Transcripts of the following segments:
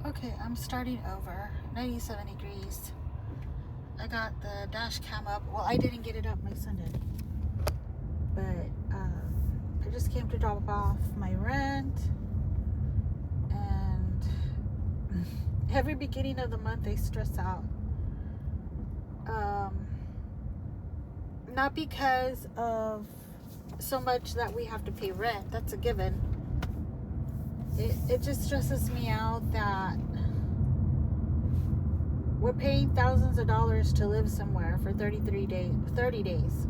Okay, I'm starting over. 97 degrees. I got the dash cam up. Well, I didn't get it up. My son did. But I just came to drop off my rent. And every beginning of the month, I stress out. Not because of so much that we have to pay rent. That's a given. It just stresses me out that we're paying thousands of dollars to live somewhere for 30 days.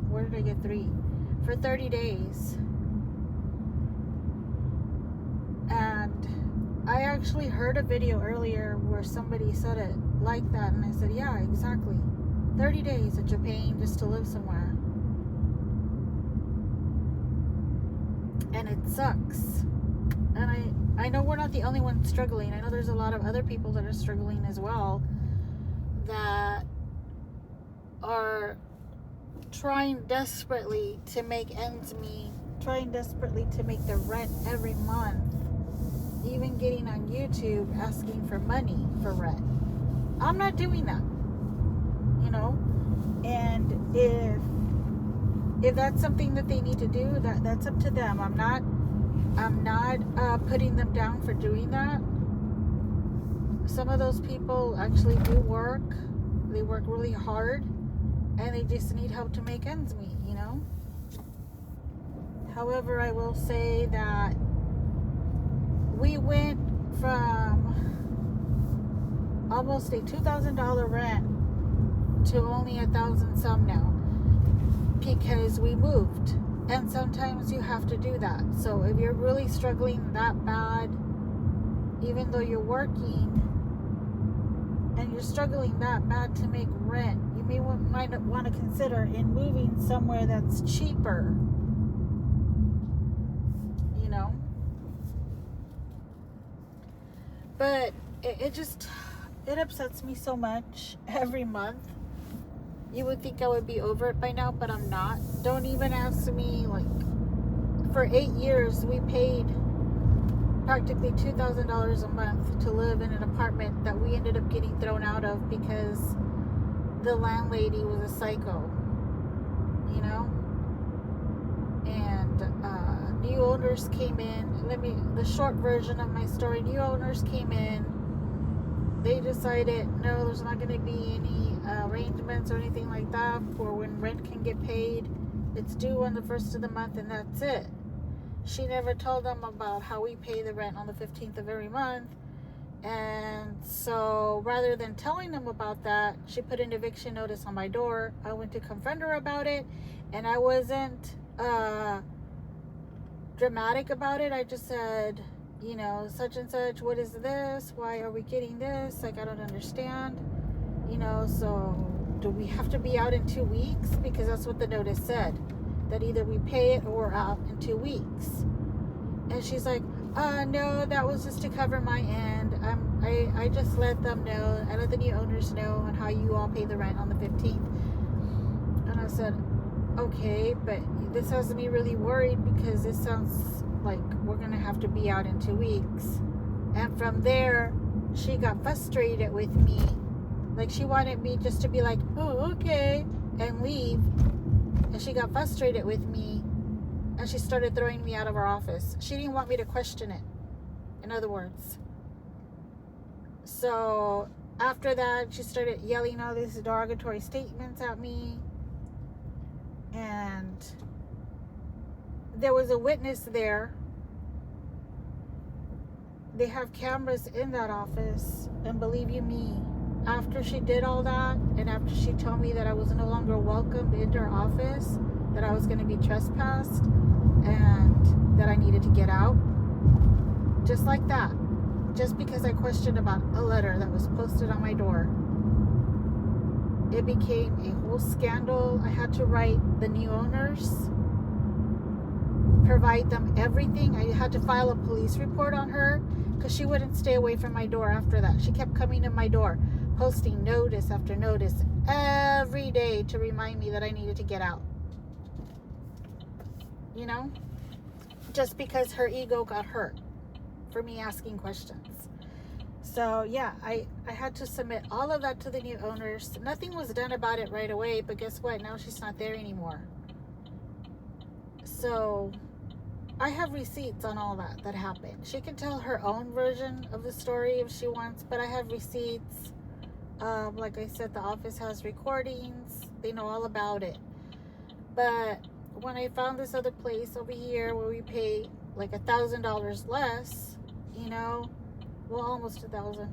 Where did I get 3? For 30 days. And I actually heard a video earlier where somebody said it like that. And I said, yeah, exactly. 30 days that you're paying just to live somewhere. And it sucks. And I know we're not the only ones struggling. I know there's a lot of other people that are struggling as well, that are trying desperately to make ends meet, trying desperately to make the rent every month, even getting on YouTube asking for money for rent. I'm not doing that, you know. And if that's something that they need to do, that's up to them. I'm not putting them down for doing that. Some of those people actually do work. They work really hard, and they just need help to make ends meet, you know. However, I will say that we went from almost a $2,000 rent to only $1,000 some now, because we moved. And sometimes you have to do that. So if you're really struggling that bad, even though you're working and you're struggling that bad to make rent, you might want to consider in moving somewhere that's cheaper, you know. But it upsets me so much every month. You would think I would be over it by now, but I'm not. Don't even ask me. Like, for 8 years, we paid practically $2,000 a month to live in an apartment that we ended up getting thrown out of because the landlady was a psycho, you know. And new owners came in. The short version of my story: new owners came in. They decided, no, there's not going to be any arrangements or anything like that for when rent can get paid. It's due on the 1st of the month, and that's it. She never told them about how we pay the rent on the 15th of every month. And so rather than telling them about that, she put an eviction notice on my door. I went to confront her about it, and I wasn't dramatic about it. I just said, you know, such and such, what is this? Why are we getting this? Like, I don't understand. You know, so do we have to be out in 2 weeks? Because that's what the notice said, that either we pay it or we're out in 2 weeks. And she's like, no, that was just to cover my end. I just let them know. I let the new owners know on how you all pay the rent on the 15th. And I said, okay, but this has me really worried because this sounds like we're gonna have to be out in 2 weeks. And from there, she got frustrated with me. Like, she wanted me just to be like, oh, okay, and leave. And she got frustrated with me, and she started throwing me out of her office. She didn't want me to question it, in other words. So after that, she started yelling all these derogatory statements at me. And there was a witness there. They have cameras in that office. And believe you me, after she did all that, and after she told me that I was no longer welcome into her office, that I was going to be trespassed, and that I needed to get out, just like that, just because I questioned about a letter that was posted on my door, it became a whole scandal. I had to write the new owners, provide them everything. I had to file a police report on her because she wouldn't stay away from my door after that. She kept coming to my door, posting notice after notice every day to remind me that I needed to get out. You know? Just because her ego got hurt for me asking questions. So yeah, I had to submit all of that to the new owners. Nothing was done about it right away, but guess what? Now she's not there anymore. So I have receipts on all that happened. She can tell her own version of the story if she wants, but I have receipts. Like I said, the office has recordings. They know all about it. But when I found this other place over here where we pay like $1,000 less, you know, well, almost 1,000,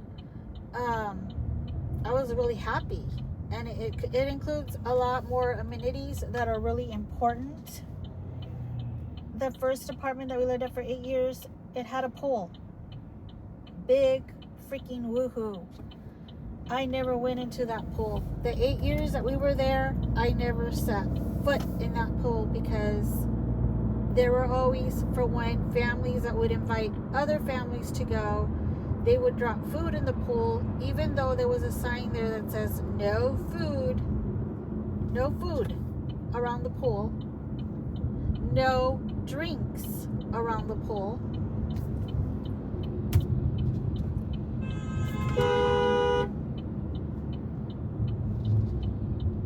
I was really happy. And it includes a lot more amenities that are really important. The first apartment that we lived at for 8 years, it had a pool. Big freaking woohoo. I never went into that pool. The 8 years that we were there, I never set foot in that pool because there were always, for one, families that would invite other families to go. They would drop food in the pool, even though there was a sign there that says no food around the pool, no drinks around the pool.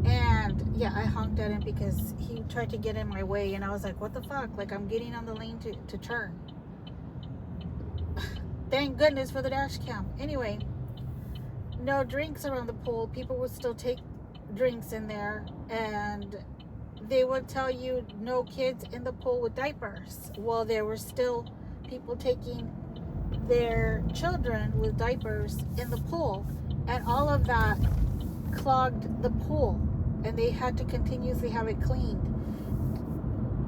And yeah, I honked at him because he tried to get in my way, and I was like, what the fuck? Like, I'm getting on the lane to turn. Thank goodness for the dash cam. Anyway, no drinks around the pool. People would still take drinks in there, and they would tell you no kids in the pool with diapers. Well, there were still people taking their children with diapers in the pool, and all of that clogged the pool, and they had to continuously have it cleaned.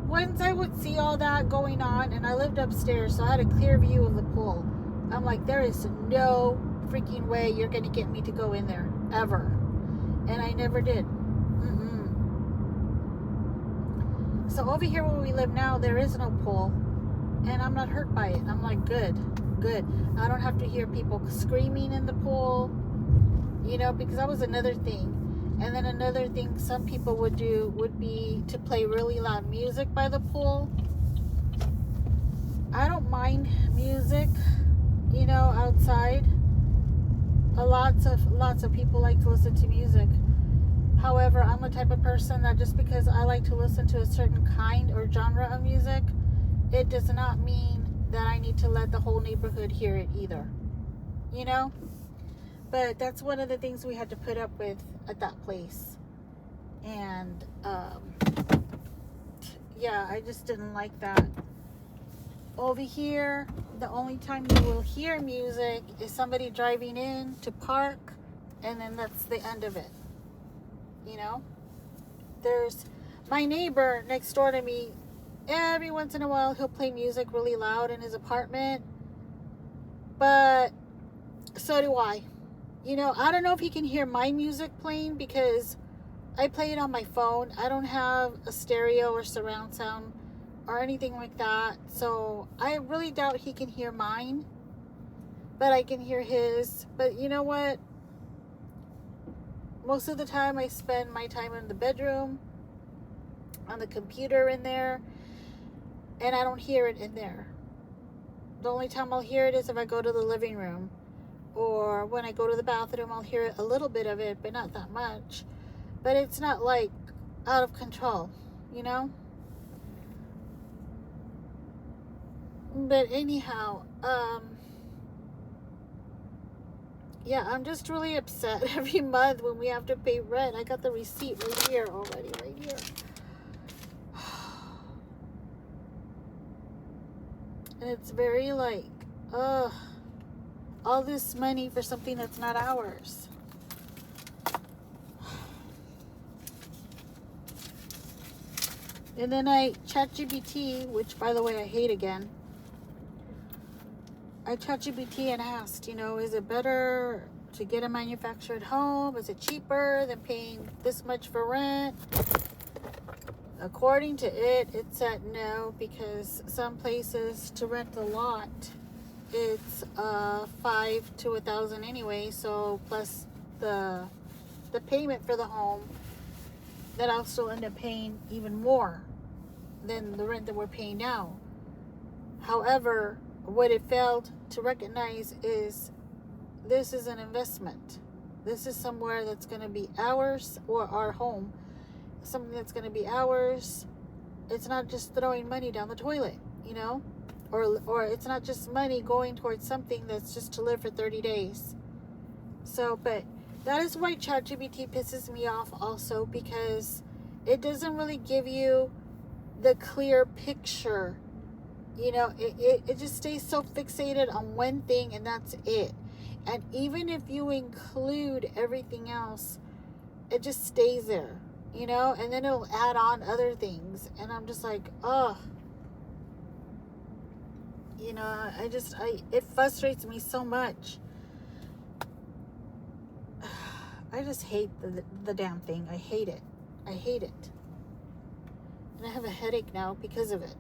Once I would see all that going on, and I lived upstairs, so I had a clear view of the pool, I'm like, there is no freaking way you're going to get me to go in there, ever. And I never did. So over here where we live now, there is no pool, and I'm not hurt by it. I'm like, good. I don't have to hear people screaming in the pool, you know, because that was another thing. And then another thing some people would do would be to play really loud music by the pool. I don't mind music, you know, outside. Lots of people like to listen to music. However, I'm the type of person that just because I like to listen to a certain kind or genre of music, it does not mean that I need to let the whole neighborhood hear it either. You know? But that's one of the things we had to put up with at that place. And, yeah, I just didn't like that. Over here, the only time you will hear music is somebody driving in to park, and then that's the end of it. You know? There's my neighbor next door to me. Every once in a while, he'll play music really loud in his apartment. But so do I. You know, I don't know if he can hear my music playing because I play it on my phone. I don't have a stereo or surround sound or anything like that. So I really doubt he can hear mine. But I can hear his. But you know what? Most of the time I spend my time in the bedroom, on the computer in there, and I don't hear it in there. The only time I'll hear it is if I go to the living room, or when I go to the bathroom, I'll hear a little bit of it, but not that much. But it's not like out of control, you know? But anyhow, yeah, I'm just really upset every month when we have to pay rent. I got the receipt right here already, right here. And it's very like, all this money for something that's not ours. And then I ChatGPT, which by the way I hate again. I ChatGPT and asked, you know, is it better to get a manufactured home? Is it cheaper than paying this much for rent? According to it, it said no, because some places to rent a lot, it's $5,000 to $1,000 anyway. So plus the payment for the home, that I'll still end up paying even more than the rent that we're paying now. However, what it failed to recognize is this is an investment. This is somewhere that's going to be ours, or our home. Something that's going to be ours. It's not just throwing money down the toilet, you know? Or it's not just money going towards something that's just to live for 30 days. So, but that is why ChatGPT pisses me off also, because it doesn't really give you the clear picture. You know, it just stays so fixated on one thing, and that's it. And even if you include everything else, it just stays there, you know, and then it'll add on other things. And I'm just like, oh, you know, it frustrates me so much. I just hate the damn thing. I hate it. I hate it. And I have a headache now because of it.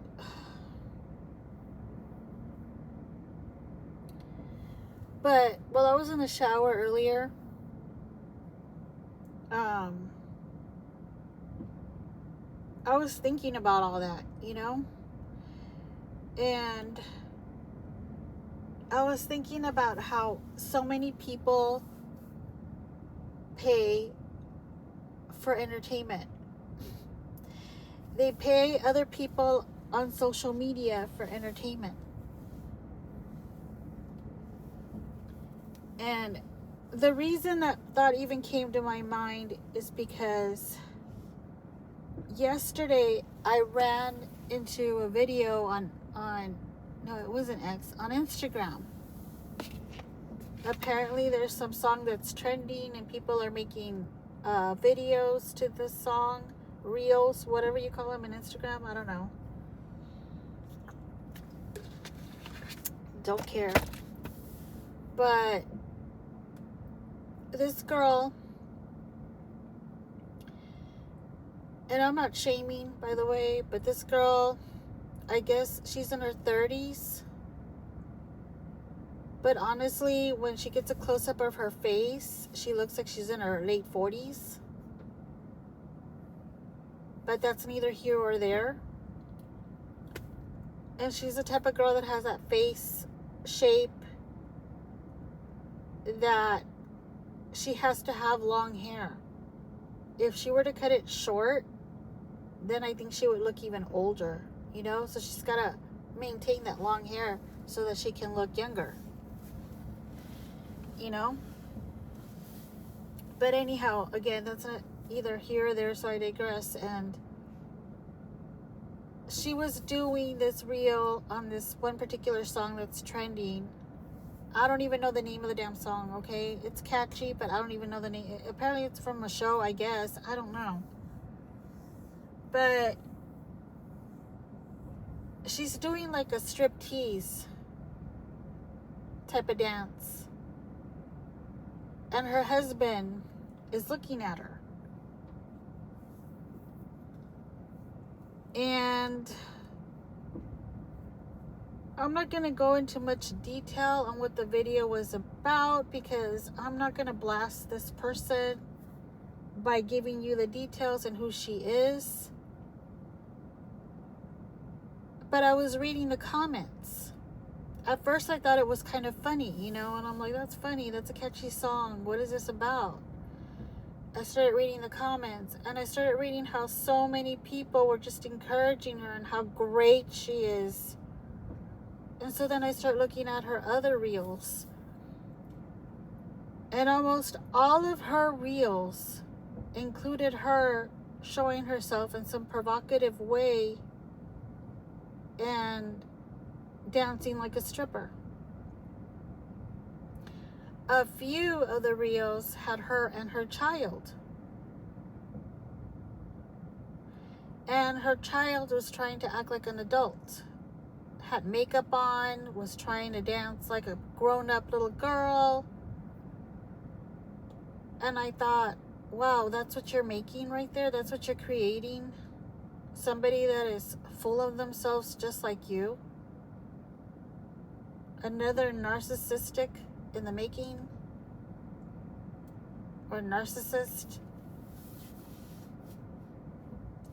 But while I was in the shower earlier, I was thinking about all that, you know? And I was thinking about how so many people pay for entertainment. They pay other people on social media for entertainment. And the reason that thought even came to my mind is because yesterday I ran into a video on no, it wasn't X, on Instagram. Apparently there's some song that's trending and people are making videos to this song, reels, whatever you call them in Instagram, I don't know. Don't care. But this girl, and I'm not shaming, by the way, but this girl, I guess she's in her 30s. But honestly, when she gets a close-up of her face, she looks like she's in her late 40s. But that's neither here or there. And she's the type of girl that has that face shape that she has to have long hair. If she were to cut it short, then I think she would look even older, you know? So she's got to maintain that long hair so that she can look younger, you know? But anyhow, again, that's not either here or there, so I digress. And she was doing this reel on this one particular song that's trending. I don't even know the name of the damn song, okay? It's catchy, but I don't even know the name. Apparently it's from a show, I guess. I don't know. But she's doing like a striptease type of dance. And her husband is looking at her. And I'm not going to go into much detail on what the video was about, because I'm not going to blast this person by giving you the details and who she is. But I was reading the comments. At first I thought it was kind of funny, you know, and I'm like, that's funny, that's a catchy song, what is this about? I started reading the comments, and I started reading how so many people were just encouraging her and how great she is. And so then I start looking at her other reels, and almost all of her reels included her showing herself in some provocative way and dancing like a stripper. A few of the reels had her and her child. And her child was trying to act like an adult. Had makeup on, was trying to dance like a grown-up little girl. And I thought, wow, that's what you're making right there? That's what you're creating? Somebody that is full of themselves just like you? Another narcissistic in the making? Or narcissist?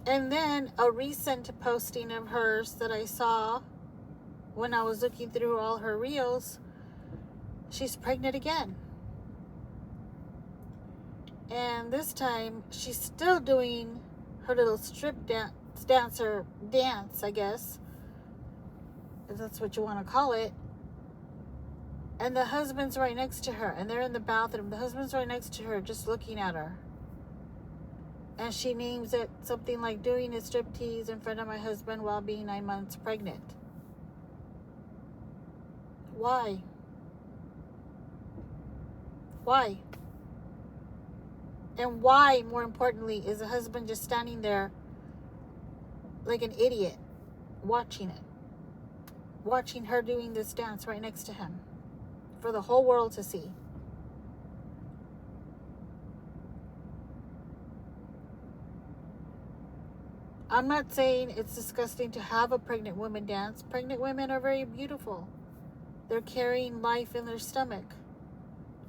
And then a recent posting of hers that I saw when I was looking through all her reels, she's pregnant again. And this time, she's still doing her little strip dance, I guess, if that's what you want to call it. And the husband's right next to her, and they're in the bathroom. The husband's right next to her, just looking at her. And she names it something like doing a striptease in front of my husband while being 9 months pregnant. Why? Why? And why, more importantly, is the husband just standing there like an idiot, watching it? Watching her doing this dance right next to him for the whole world to see. I'm not saying it's disgusting to have a pregnant woman dance. Pregnant women are very beautiful. They're carrying life in their stomach.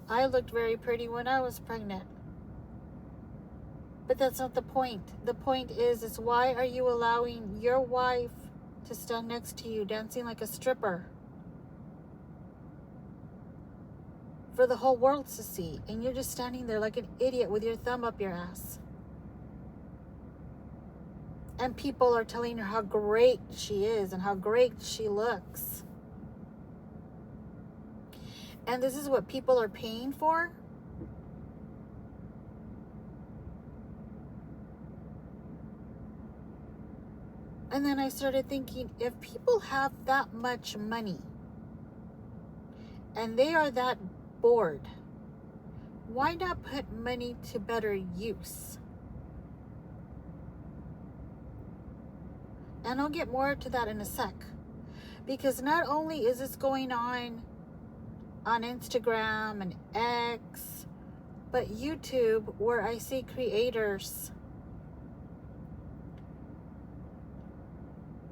I looked very pretty when I was pregnant. But that's not the point. The point is why are you allowing your wife to stand next to you dancing like a stripper for the whole world to see? And you're just standing there like an idiot with your thumb up your ass. And people are telling her how great she is and how great she looks. And this is what people are paying for? And then I started thinking, if people have that much money and they are that bored, why not put money to better use? And I'll get more to that in a sec. Because not only is this going on Instagram and X, but YouTube, where I see creators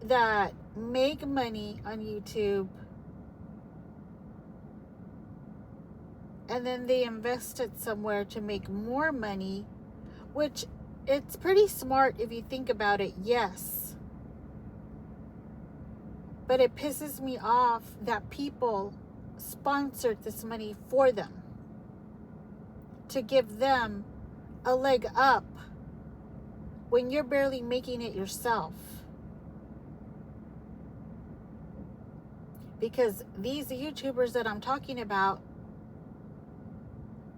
that make money on YouTube and then they invest it somewhere to make more money, which it's pretty smart if you think about it, yes. But it pisses me off that people sponsored this money for them to give them a leg up when you're barely making it yourself. Because these YouTubers that I'm talking about,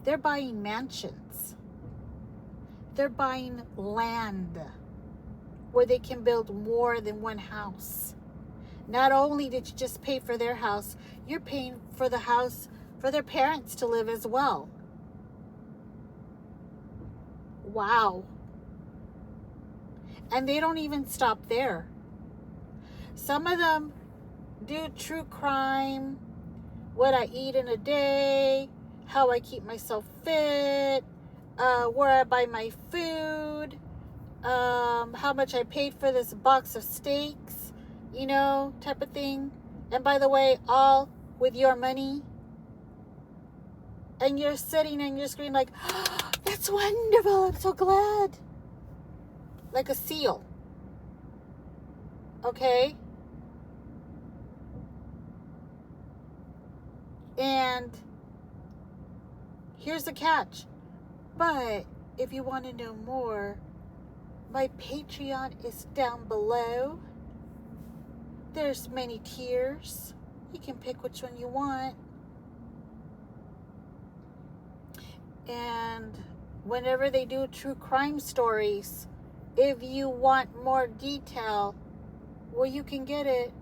they're buying mansions. They're buying land where they can build more than one house. Not only did you just pay for their house, you're paying for the house for their parents to live as well. Wow. And they don't even stop there. Some of them do true crime, what I eat in a day, how I keep myself fit, where I buy my food, how much I paid for this box of steaks, type of thing. And by the way, all with your money. And you're sitting on your screen like, oh, that's wonderful, I'm so glad. Like a seal. Okay? And here's the catch. But if you want to know more, my Patreon is down below. There's many tiers. You can pick which one you want. And whenever they do true crime stories, if you want more detail, well, you can get it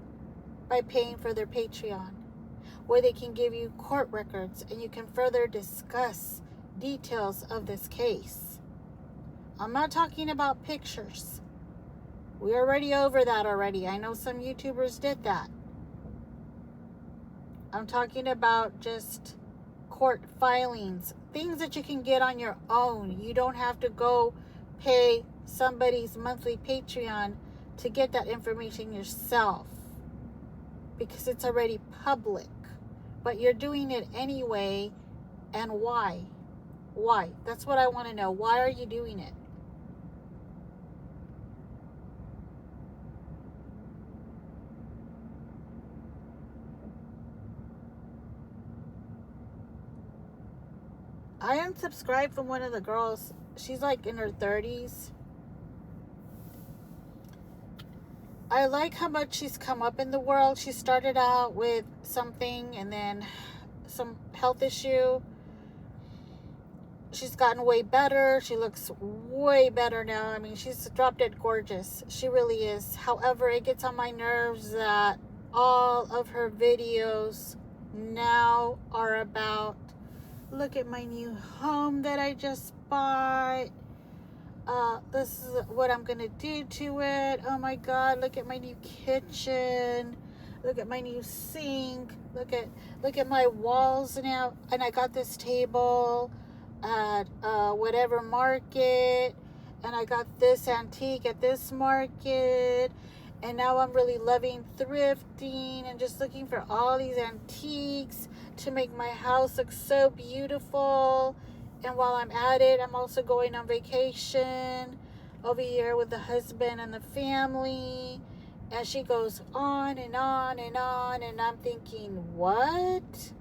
by paying for their Patreon, where they can give you court records and you can further discuss details of this case. I'm not talking about pictures. We're already over that already. I know some YouTubers did that. I'm talking about just court filings, things that you can get on your own. You don't have to go pay somebody's monthly Patreon to get that information yourself, because it's already public. But you're doing it anyway, and why? Why? That's what I want to know. Why are you doing it? I unsubscribed from one of the girls. She's like in her 30s. I like how much she's come up in the world. She started out with something and then some health issue. She's gotten way better. She looks way better now. I mean, she's drop dead gorgeous. She really is. However, it gets on my nerves that all of her videos now are about, look at my new home that I just bought. This is what I'm gonna do to it. Oh my God, look at my new kitchen. Look at my new sink. Look at my walls now. And I got this table at whatever market, and I got this antique at this market, and now I'm really loving thrifting and just looking for all these antiques to make my house look so beautiful. And while I'm at it, I'm also going on vacation over here with the husband and the family. And she goes on and on and on, and I'm thinking, what?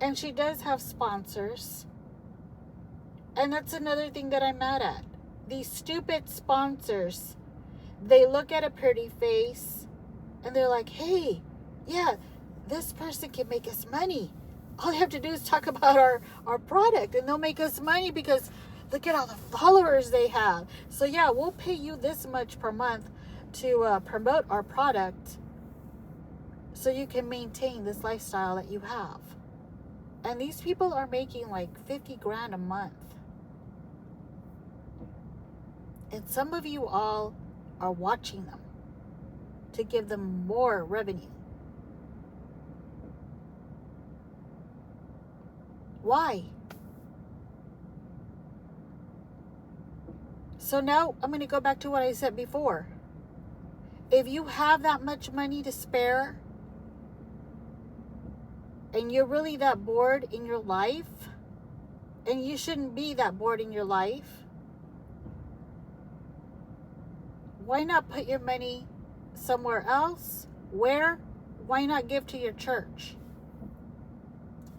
And she does have sponsors. And that's another thing that I'm mad at. These stupid sponsors, they look at a pretty face and they're like, hey, yeah, this person can make us money. All they have to do is talk about our product and they'll make us money because look at all the followers they have. So yeah, we'll pay you this much per month to promote our product so you can maintain this lifestyle that you have. And these people are making like 50 grand a month. And some of you all are watching them to give them more revenue. Why? So now I'm going to go back to what I said before. If you have that much money to spare and you're really that bored in your life, and you shouldn't be that bored in your life, why not put your money somewhere else? Where? Why not give to your church?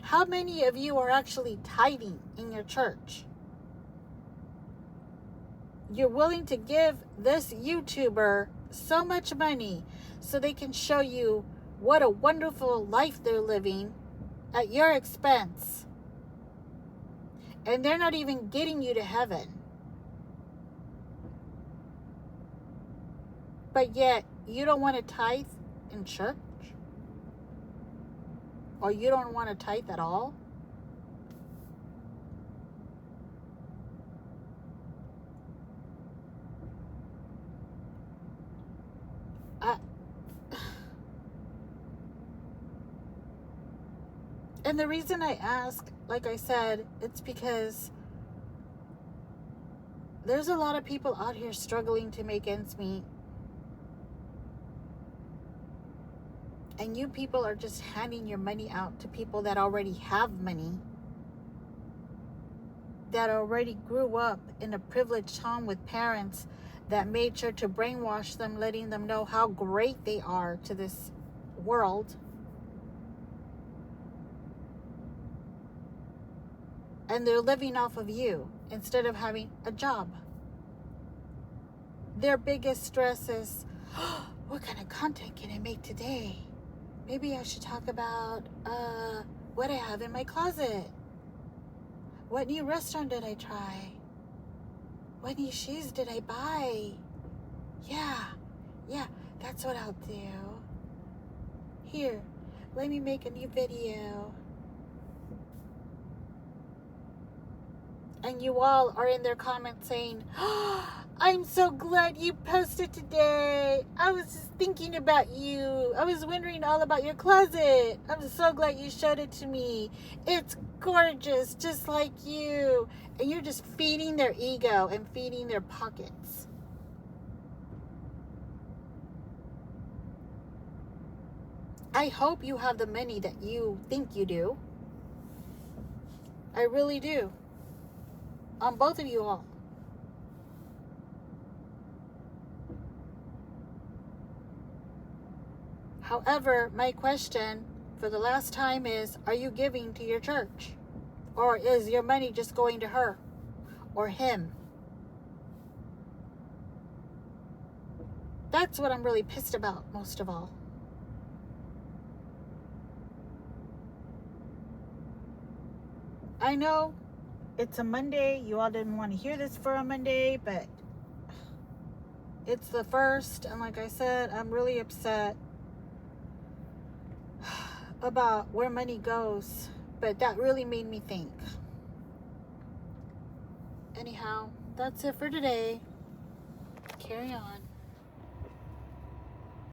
How many of you are actually tithing in your church? You're willing to give this YouTuber so much money so they can show you what a wonderful life they're living at your expense. And they're not even getting you to heaven. But yet, you don't want to tithe in church? Or you don't want to tithe at all? And the reason I ask, like I said, it's because there's a lot of people out here struggling to make ends meet. And you people are just handing your money out to people that already have money, that already grew up in a privileged home with parents that made sure to brainwash them, letting them know how great they are to this world. And they're living off of you instead of having a job. Their biggest stress is, oh, what kind of content can I make today? Maybe I should talk about what I have in my closet. What new restaurant did I try? What new shoes did I buy? Yeah, that's what I'll do. Here, let me make a new video. And you all are in their comments saying, oh, I'm so glad you posted today. I was just thinking about you. I was wondering all about your closet. I'm so glad you showed it to me. It's gorgeous, just like you. And you're just feeding their ego and feeding their pockets. I hope you have the money that you think you do. I really do. On both of you all. However, my question for the last time is, are you giving to your church? Or is your money just going to her or him? That's what I'm really pissed about most of all. I know it's a Monday. You all didn't want to hear this for a Monday, but it's the first. And like I said, I'm really upset about where money goes. But that really made me think. Anyhow, that's it for today. Carry on.